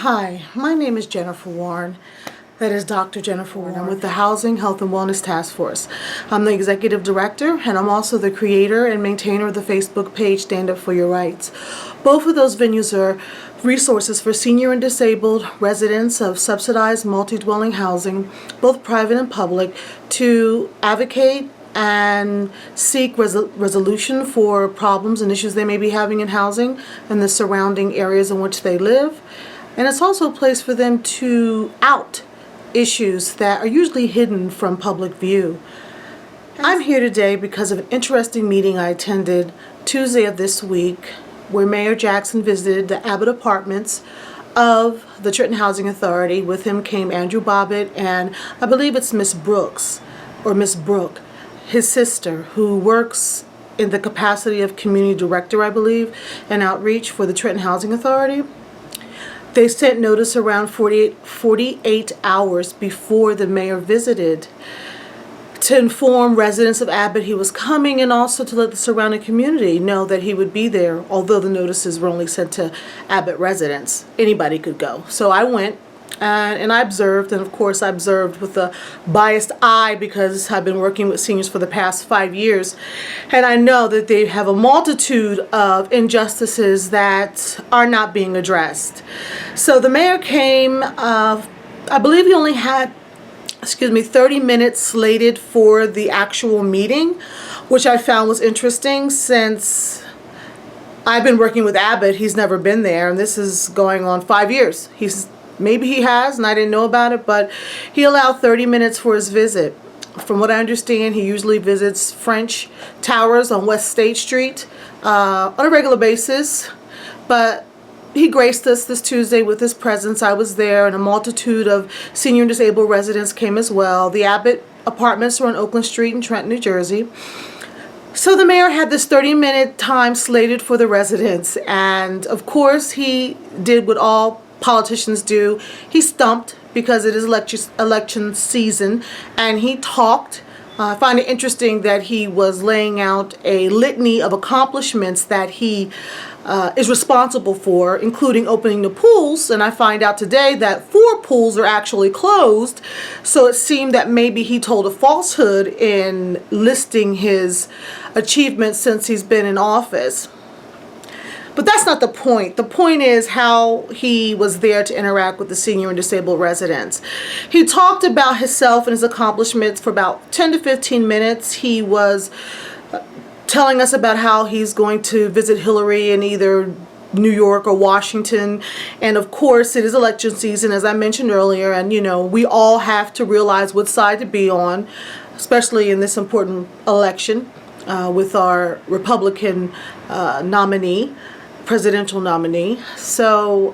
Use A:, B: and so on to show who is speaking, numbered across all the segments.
A: Hi, my name is Jennifer Warren. That is Dr. Jennifer Warren. I'm with the Housing, Health, and Wellness Task Force. I'm the Executive Director, and I'm also the creator and maintainer of the Facebook page Stand Up For Your Rights. Both of those venues are resources for senior and disabled residents of subsidized multi-dwelling housing, both private and public, to advocate and seek resolution for problems and issues they may be having in housing and the surrounding areas in which they live. And it's also a place for them to out issues that are usually hidden from public view. I'm here today because of an interesting meeting I attended Tuesday of this week where Mayor Jackson visited the Abbott Apartments of the Trenton Housing Authority. With him came Andrew Bobbitt and I believe it's Miss Brooks or Miss Brooke, his sister, who works in the capacity of community director, I believe, and outreach for the Trenton Housing Authority. They sent notice around 48 hours before the mayor visited to inform residents of Abbott he was coming and also to let the surrounding community know that he would be there, although the notices were only sent to Abbott residents. Anybody could go. So I went and I observed, and of course I observed with a biased eye because I've been working with seniors for the past 5 years, and I know that they have a multitude of injustices that are not being addressed. So the mayor came, I believe he only had 30 minutes slated for the actual meeting, which I found was interesting since I've been working with Abbott. He's never been there, and this is going on 5 years. Maybe he has, and I didn't know about it, but he allowed 30 minutes for his visit. From what I understand, he usually visits French Towers on West State Street on a regular basis, but he graced us this Tuesday with his presence. I was there, and a multitude of senior and disabled residents came as well. The Abbott Apartments are on Oakland Street in Trenton, New Jersey. So the mayor had this 30-minute time slated for the residents, and of course he did what all politicians do. He stumped because it is election season, and he talked. I find it interesting that he was laying out a litany of accomplishments that he is responsible for, including opening the pools, and I find out today that 4 pools are actually closed. So it seemed that maybe he told a falsehood in listing his achievements since he's been in office. But that's not the point. The point is how he was there to interact with the senior and disabled residents. He talked about himself and his accomplishments for about 10 to 15 minutes. He was telling us about how he's going to visit Hillary in either New York or Washington. And of course, it is election season, as I mentioned earlier, and we all have to realize what side to be on, especially in this important election with our Republican presidential nominee. So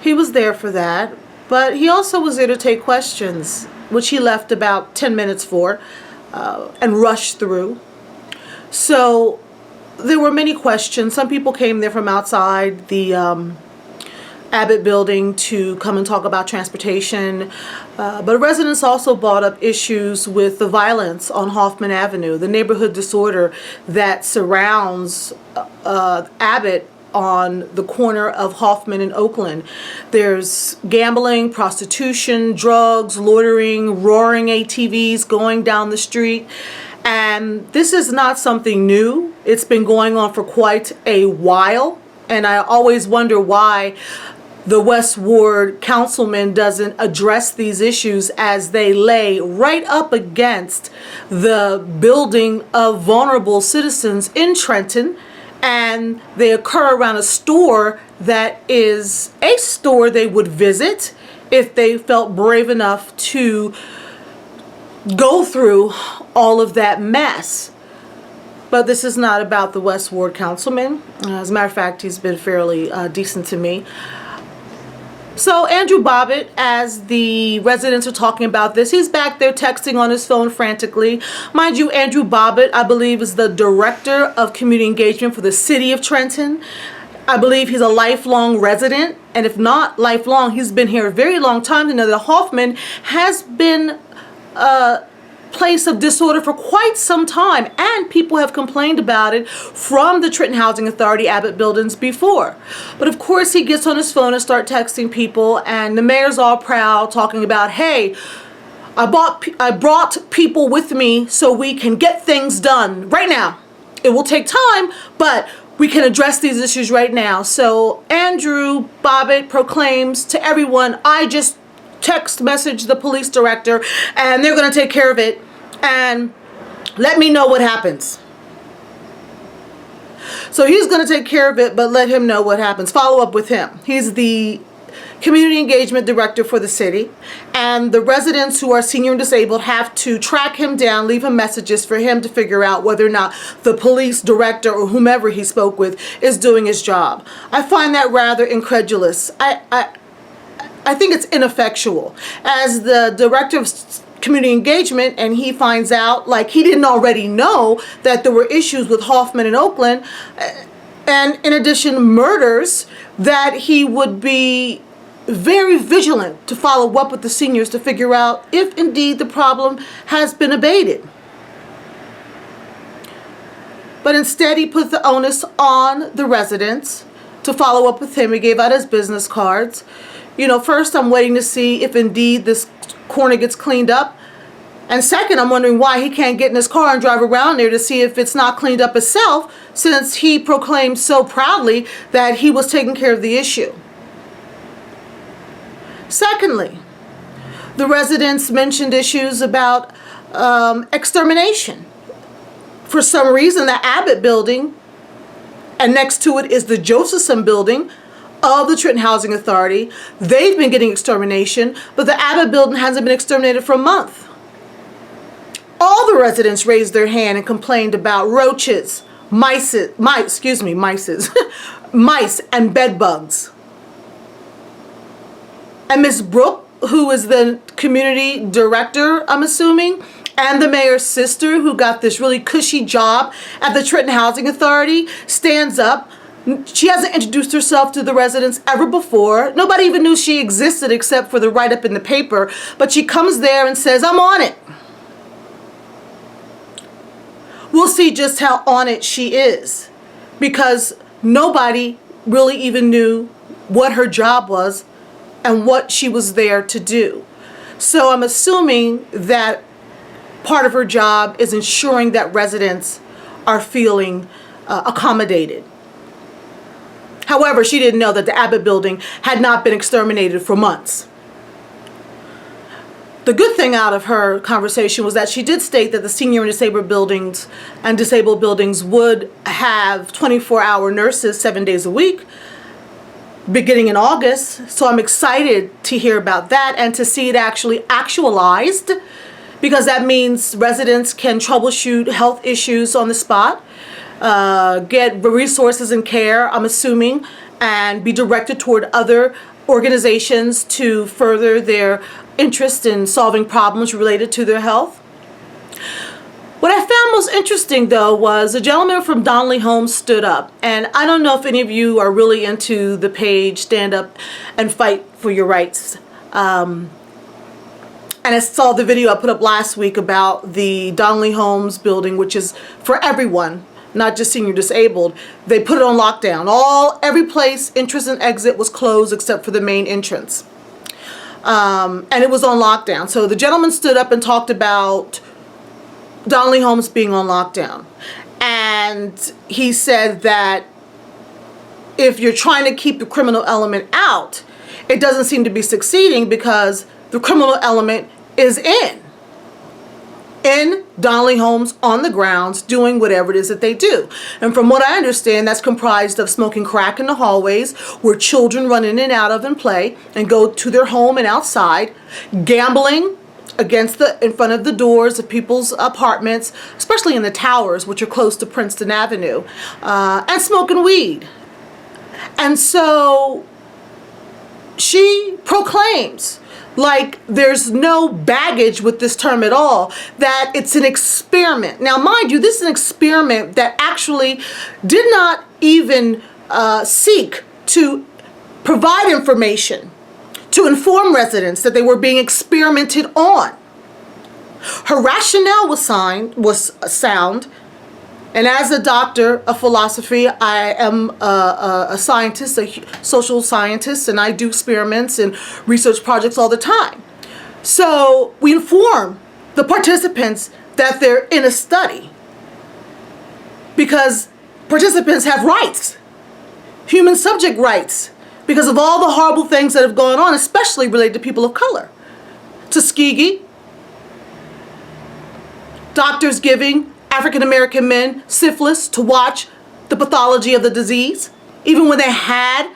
A: he was there for that, but he also was there to take questions, which he left about 10 minutes for and rushed through. So there were many questions. Some people came there from outside the Abbott building to come and talk about transportation, but residents also brought up issues with the violence on Hoffman Avenue, the neighborhood disorder that surrounds Abbott on the corner of Hoffman and Oakland. There's gambling, prostitution, drugs, loitering, roaring ATVs going down the street. And this is not something new. It's been going on for quite a while. And I always wonder why the West Ward councilman doesn't address these issues as they lay right up against the building of vulnerable citizens in Trenton. And they occur around a store that is a store they would visit if they felt brave enough to go through all of that mess. But this is not about the West Ward councilman. As a matter of fact, he's been fairly decent to me. So Andrew Bobbitt, as the residents are talking about this, he's back there texting on his phone frantically. Mind you, Andrew Bobbitt, I believe, is the director of community engagement for the city of Trenton. I believe he's a lifelong resident, and if not lifelong, he's been here a very long time to know that Hoffman has been place of disorder for quite some time, and people have complained about it from the Trenton Housing Authority Abbott buildings before. But of course he gets on his phone and start texting people, and the mayor's all proud talking about, hey, I brought people with me so we can get things done right now. It will take time, but we can address these issues right now. So Andrew Bobbitt proclaims to everyone, I just text message the police director and they're going to take care of it, and let me know what happens. So he's going to take care of it, but let him know what happens. Follow up with him. He's the community engagement director for the city, and the residents who are senior and disabled have to track him down, leave him messages for him to figure out whether or not the police director or whomever he spoke with is doing his job. I find that rather incredulous. I think it's ineffectual. As the director of community engagement, and he finds out, like he didn't already know, that there were issues with Hoffman and Oakland, and in addition murders, that he would be very vigilant to follow up with the seniors to figure out if indeed the problem has been abated. But instead he put the onus on the residents to follow up with him. He gave out his business cards. First I'm waiting to see if indeed this corner gets cleaned up. And second, I'm wondering why he can't get in his car and drive around there to see if it's not cleaned up itself, since he proclaimed so proudly that he was taking care of the issue. Secondly, the residents mentioned issues about extermination. For some reason, the Abbott building, and next to it is the Josephson building of the Trenton Housing Authority, they've been getting extermination, but the Abbott building hasn't been exterminated for a month. All the residents raised their hand and complained about roaches, mice, mice and bed bugs. And Ms. Brooke, who is the community director, I'm assuming, and the mayor's sister, who got this really cushy job at the Trenton Housing Authority, stands up. She hasn't introduced herself to the residents ever before. Nobody even knew she existed except for the write-up in the paper. But she comes there and says, I'm on it. We'll see just how on it she is, because nobody really even knew what her job was and what she was there to do. So I'm assuming that part of her job is ensuring that residents are feeling accommodated. However, she didn't know that the Abbott building had not been exterminated for months. The good thing out of her conversation was that she did state that the senior and disabled buildings would have 24-hour nurses 7 days a week beginning in August. So I'm excited to hear about that and to see it actually actualized, because that means residents can troubleshoot health issues on the spot, get resources and care, I'm assuming, and be directed toward other organizations to further their interest in solving problems related to their health. What I found most interesting, though, was a gentleman from Donnelly Homes stood up. And I don't know if any of you are really into the page Stand Up and Fight for Your Rights. And I saw the video I put up last week about the Donnelly Homes building, which is for everyone, not just senior disabled. They put it on lockdown. Every place, entrance and exit, was closed except for the main entrance. And it was on lockdown. So the gentleman stood up and talked about Donnelly Homes being on lockdown. And he said that if you're trying to keep the criminal element out, it doesn't seem to be succeeding, because the criminal element is in Donnelly Homes on the grounds doing whatever it is that they do. And from what I understand, that's comprised of smoking crack in the hallways where children run in and out of and play and go to their home and outside, gambling in front of the doors of people's apartments, especially in the towers, which are close to Princeton Avenue, and smoking weed. And so she proclaims, like there's no baggage with this term at all, that it's an experiment. Now, mind you, this is an experiment that actually did not even seek to provide information to inform residents that they were being experimented on. Her rationale was sound. And as a doctor of philosophy, I am a scientist, a social scientist, and I do experiments and research projects all the time. So we inform the participants that they're in a study because participants have rights, human subject rights, because of all the horrible things that have gone on, especially related to people of color. Tuskegee, doctors giving African American men syphilis to watch the pathology of the disease. Even when they had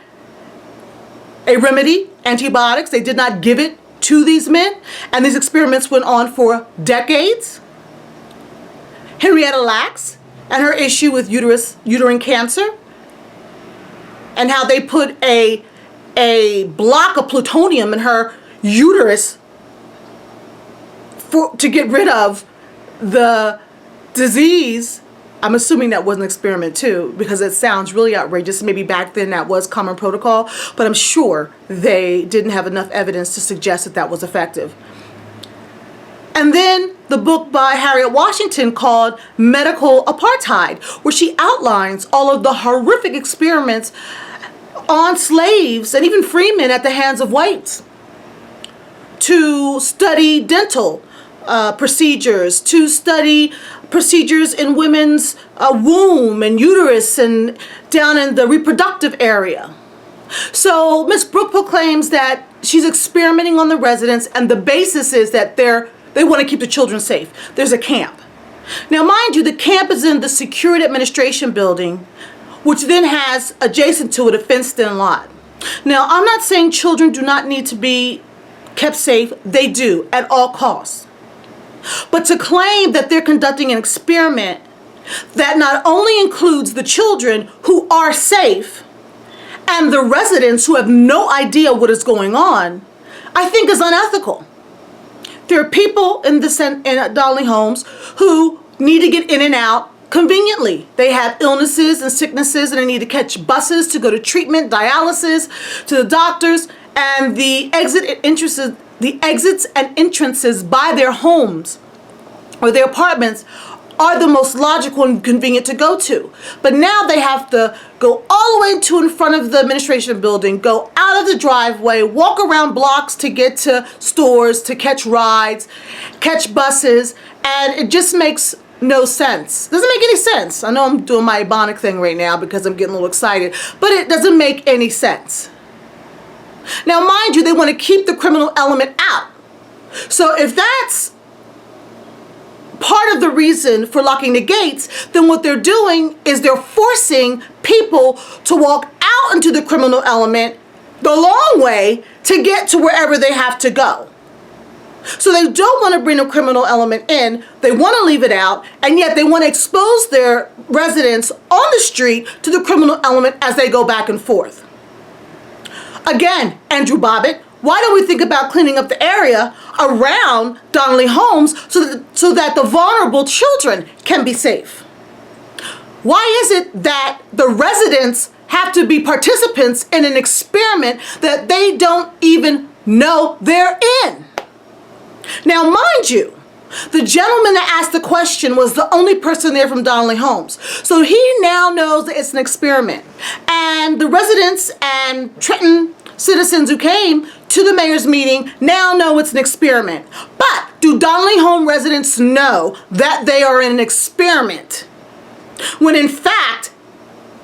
A: a remedy, antibiotics, they did not give it to these men. And these experiments went on for decades. Henrietta Lacks and her issue with uterine cancer, and how they put a block of plutonium in her uterus to get rid of the disease. I'm assuming that was an experiment too, because it sounds really outrageous. Maybe back then that was common protocol, but I'm sure they didn't have enough evidence to suggest that that was effective. And then the book by Harriet Washington called Medical Apartheid, where she outlines all of the horrific experiments on slaves and even freemen at the hands of whites to study dental procedures, to study procedures in women's womb and uterus and down in the reproductive area. So Ms. Brooke proclaims that she's experimenting on the residents, and the basis is that they want to keep the children safe. There's a camp. Now, mind you, the camp is in the Security Administration building, which then has adjacent to it a fenced-in lot. Now, I'm not saying children do not need to be kept safe. They do, at all costs. But to claim that they're conducting an experiment that not only includes the children who are safe and the residents who have no idea what is going on, I think is unethical. There are people in Donley Homes who need to get in and out conveniently. They have illnesses and sicknesses, and they need to catch buses to go to treatment, dialysis, to the doctors, and the exits and entrances by their homes or their apartments are the most logical and convenient to go to. But now they have to go all the way to in front of the administration building, go out of the driveway, walk around blocks to get to stores, to catch rides, catch buses, and it just makes no sense. Doesn't make any sense. I know I'm doing my Ebonic thing right now because I'm getting a little excited, but it doesn't make any sense. Now, mind you, they want to keep the criminal element out. So if that's part of the reason for locking the gates, then what they're doing is they're forcing people to walk out into the criminal element the long way to get to wherever they have to go. So they don't want to bring a criminal element in, they want to leave it out, and yet they want to expose their residents on the street to the criminal element as they go back and forth. Again, Andrew Bobbitt, why don't we think about cleaning up the area around Donley Homes so that the vulnerable children can be safe? Why is it that the residents have to be participants in an experiment that they don't even know they're in? Now, mind you, the gentleman that asked the question was the only person there from Donley Homes. So he now knows that it's an experiment. And the residents and Trenton citizens who came to the mayor's meeting now know it's an experiment. But do Donley Home residents know that they are in an experiment? When in fact,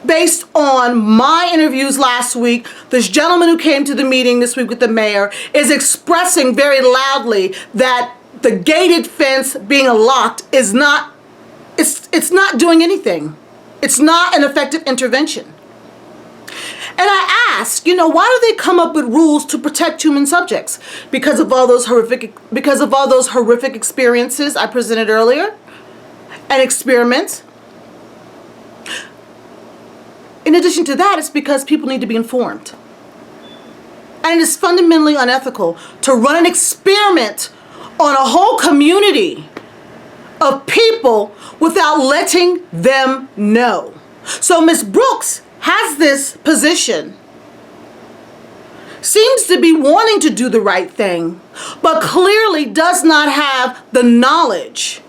A: based on my interviews last week, this gentleman who came to the meeting this week with the mayor is expressing very loudly that the gated fence being locked is not, it's not doing anything. It's not an effective intervention. And I ask, why do they come up with rules to protect human subjects? Because of all those horrific experiences I presented earlier and experiments. In addition to that, it's because people need to be informed. And it is fundamentally unethical to run an experiment on a whole community of people without letting them know. So Ms. Brooks has this position seems to be wanting to do the right thing, but clearly does not have the knowledge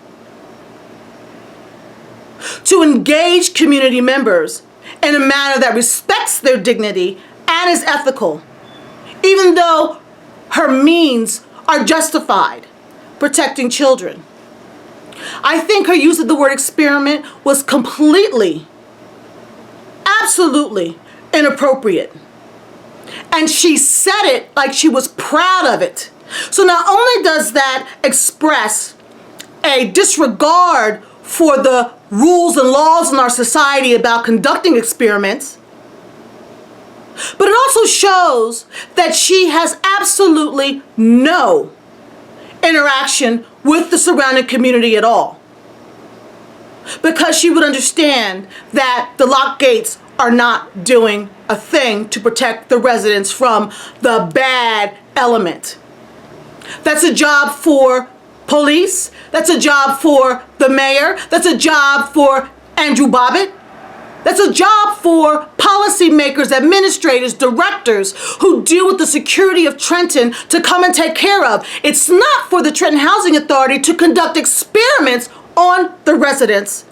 A: to engage community members in a manner that respects their dignity and is ethical, even though her means are justified, protecting children. I think her use of the word experiment was completely, absolutely inappropriate. And she said it like she was proud of it. So not only does that express a disregard for the rules and laws in our society about conducting experiments, but it also shows that she has absolutely no interaction with the surrounding community at all. Because she would understand that the lock gates are not doing a thing to protect the residents from the bad element. That's a job for police. That's a job for the mayor. That's a job for Andrew Bobbitt. That's a job for policymakers, administrators, directors who deal with the security of Trenton to come and take care of. It's not for the Trenton Housing Authority to conduct experiments on the residents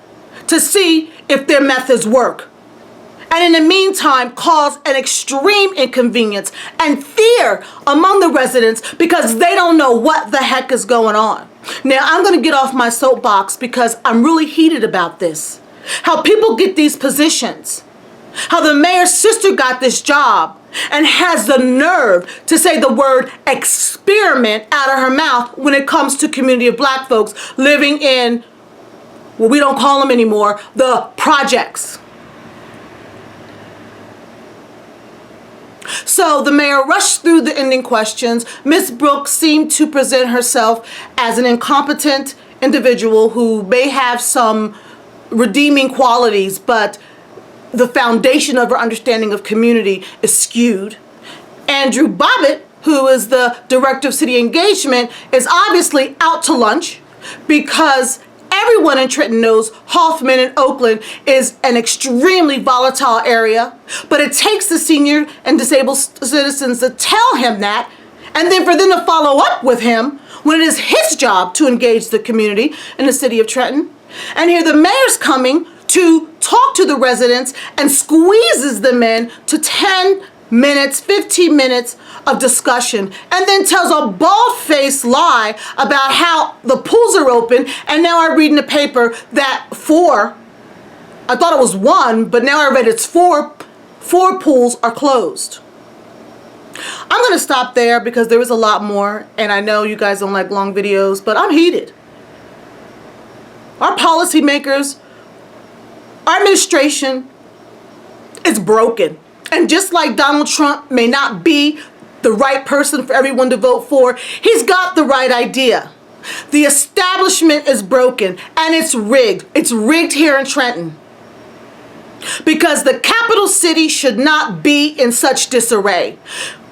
A: to see if their methods work. And in the meantime, cause an extreme inconvenience and fear among the residents because they don't know what the heck is going on. Now, I'm going to get off my soapbox because I'm really heated about this. How people get these positions. How the mayor's sister got this job and has the nerve to say the word experiment out of her mouth when it comes to community of black folks living in, well, we don't call them anymore, the projects. So the mayor rushed through the ending questions. Ms. Brooks seemed to present herself as an incompetent individual who may have some redeeming qualities, but the foundation of her understanding of community is skewed. Andrew Bobbitt, who is the director of city engagement, is obviously out to lunch because everyone in Trenton knows Hoffman and Oakland is an extremely volatile area, but it takes the senior and disabled citizens to tell him that, and then for them to follow up with him when it is his job to engage the community in the city of Trenton. And here the mayor's coming to talk to the residents and squeezes them in to 10 minutes, 15 minutes of discussion, and then tells a bald-faced lie about how the pools are open. And now I read in the paper that I thought it was one, but now I read it's four pools are closed. I'm going to stop there because there is a lot more, and I know you guys don't like long videos, but I'm heated. Our policymakers, our administration is broken. And just like Donald Trump may not be the right person for everyone to vote for, he's got the right idea. The establishment is broken and it's rigged. It's rigged here in Trenton. Because the capital city should not be in such disarray.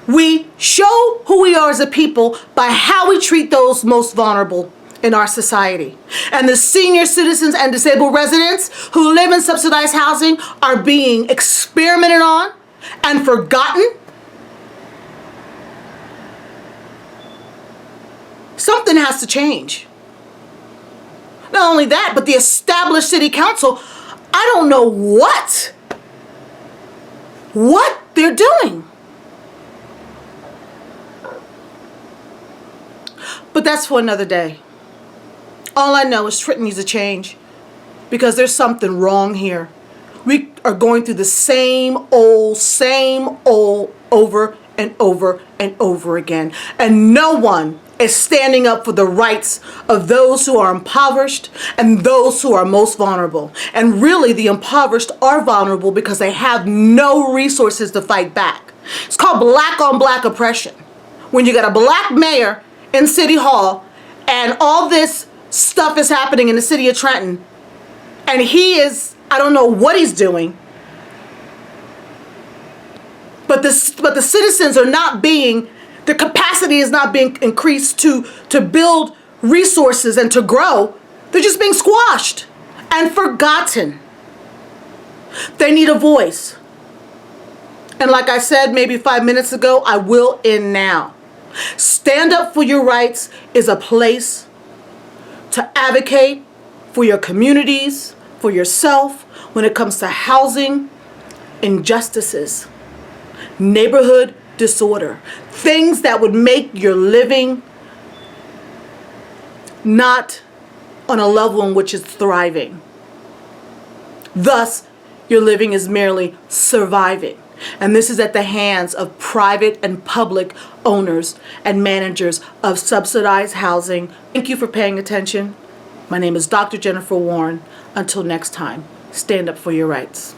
A: We show who we are as a people by how we treat those most vulnerable in our society. And the senior citizens and disabled residents who live in subsidized housing are being experimented on and forgotten. Something has to change. Not only that, but the established city council, I don't know what they're doing. But that's for another day. All I know is Trenton needs a change because there's something wrong here. We are going through the same old, over and over and over again. And no one is standing up for the rights of those who are impoverished and those who are most vulnerable. And really, the impoverished are vulnerable because they have no resources to fight back. It's called black on black oppression. When you got a black mayor in City Hall and all this stuff is happening in the city of Trenton, and he is, I don't know what he's doing, but the citizens are not being, the capacity is not being increased to build resources and to grow. They're just being squashed and forgotten. They need a voice. And like I said maybe 5 minutes ago, I will end now. Stand Up for Your Rights is a place to advocate for your communities, for yourself, when it comes to housing, injustices, neighborhood disorder, things that would make your living not on a level in which it's thriving. Thus, your living is merely surviving. And this is at the hands of private and public owners and managers of subsidized housing. Thank you for paying attention. My name is Dr. Jennifer Warren. Until next time, stand up for your rights.